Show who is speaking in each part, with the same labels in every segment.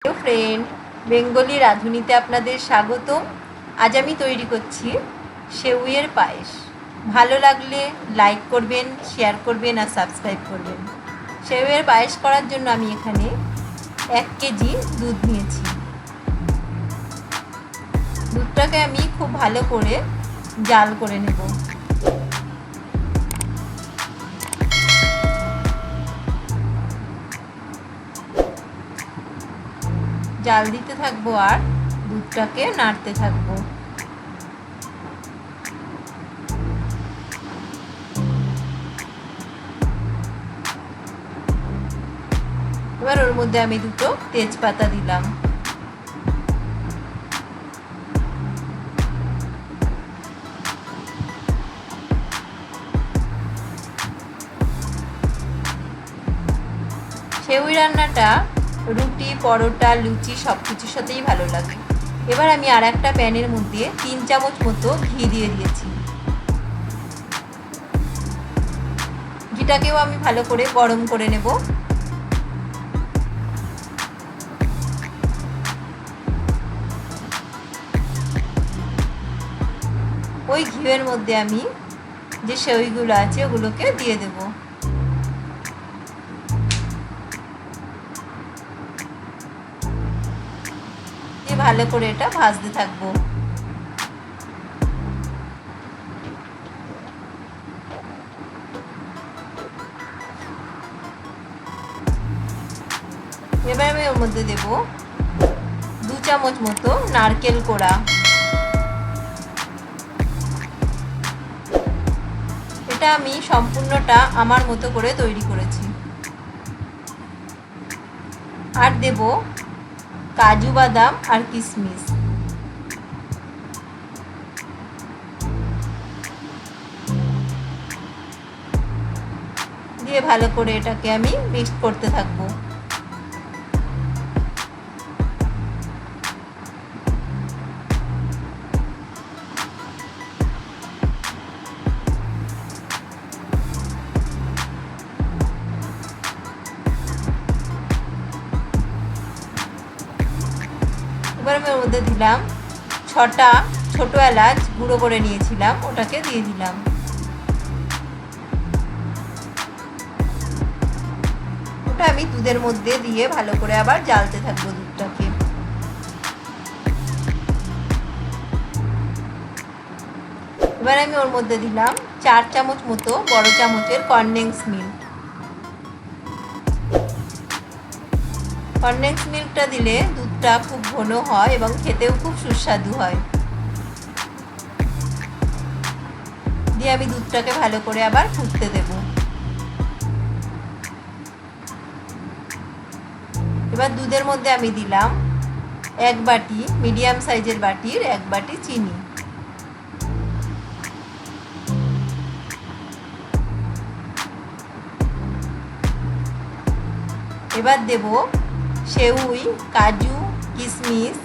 Speaker 1: Hello friend, Bengali রাঁধুনিতে আপনাদের স্বাগতম। আজ আমি তৈরি করছি সেউইয়ের পায়েস। ভালো লাগলে লাইক করবেন, শেয়ার করবেন আর সাবস্ক্রাইব করবেন। সেউইয়ের পায়েস করার জন্য আমি এখানে 1 কেজি দুধ নিয়েছি। দুধটাকে আমি খুব ভালো করে জাল করে নেব। জাল দিতে থাকবো আর দুধটাকে নাড়তে থাকবো। এবার ওর মধ্যে আমি 2টো তেজপাতা দিলাম। সেউই রান্নাটা রুটি, পরোটা, লুচি সব কিছুর সাথেই ভালো লাগে। এবার আমি আর একটা প্যানের মধ্যে 3 চামচ মতো ঘি দিয়ে দিয়েছি। ঘিটাকেও আমি ভালো করে গরম করে নেব। ওই ঘিয়ের মধ্যে আমি যে সেউইগুলো আছে ওগুলোকে দিয়ে দেব। ভালো করে এটা ভাজতে থাকবো। এবার আমি ওর মধ্যে দেব 2 চামচ মতো নারকেল কোড়া। এটা আমি সম্পূর্ণটা আমার মতো করে তৈরি করেছি। আর দেব কাজু বাদাম আর কিশমিশ। দিয়ে ভালো করে এটাকে আমি মিক্স করতে থাকবো। এবার আমি ওর মধ্যে দিলাম 6টা ছোটো এলাচ গুঁড়ো করে নিয়েছিলাম, ওটাকে দিয়ে দিলাম। ওটা আমি দুধের মধ্যে দিয়ে ভালো করে আবার জ্বালতে থাকবো দুধটাকে। এবার আমি ওর মধ্যে দিলাম 4 চামচ মতো বড় চামচের কনডেন্স মিল্ক। কনডেন্স মিল্কটা দিলে দুধটা খুব ঘন হয় এবং খেতেও খুব সুস্বাদু হয়। দিয়ে আমি দুধটাকে ভালো করে আবার ফুটতে দেব। এবার দুধের মধ্যে আমি দিলাম 1 বাটি, মিডিয়াম সাইজের বাটির 1 বাটি চিনি। এবার দেব সেউই, কাজু, কিশমিশ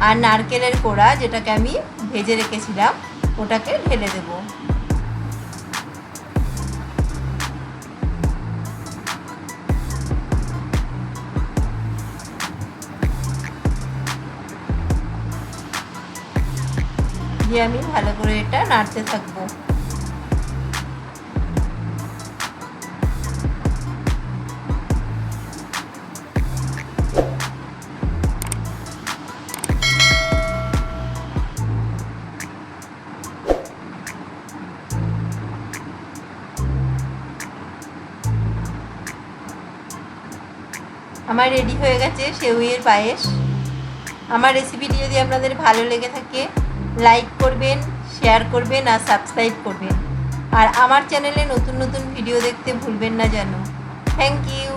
Speaker 1: আর নারকেলের কোড়া, যেটাকে আমি ভেজে রেখেছিলাম, ওটাকে ঢেলে দেব। দিয়ে আমি ভালো করে এটা নাড়তে থাকবো। আমার রেডি হয়ে গেছে সেউইয়ের পায়েস। আমার রেসিপিটি যদি আপনাদের ভালো লেগে থাকে লাইক করবেন, শেয়ার করবেন আর সাবস্ক্রাইব করবেন। আর আমার চ্যানেলে নতুন নতুন ভিডিও দেখতে ভুলবেন না যেন। Thank you.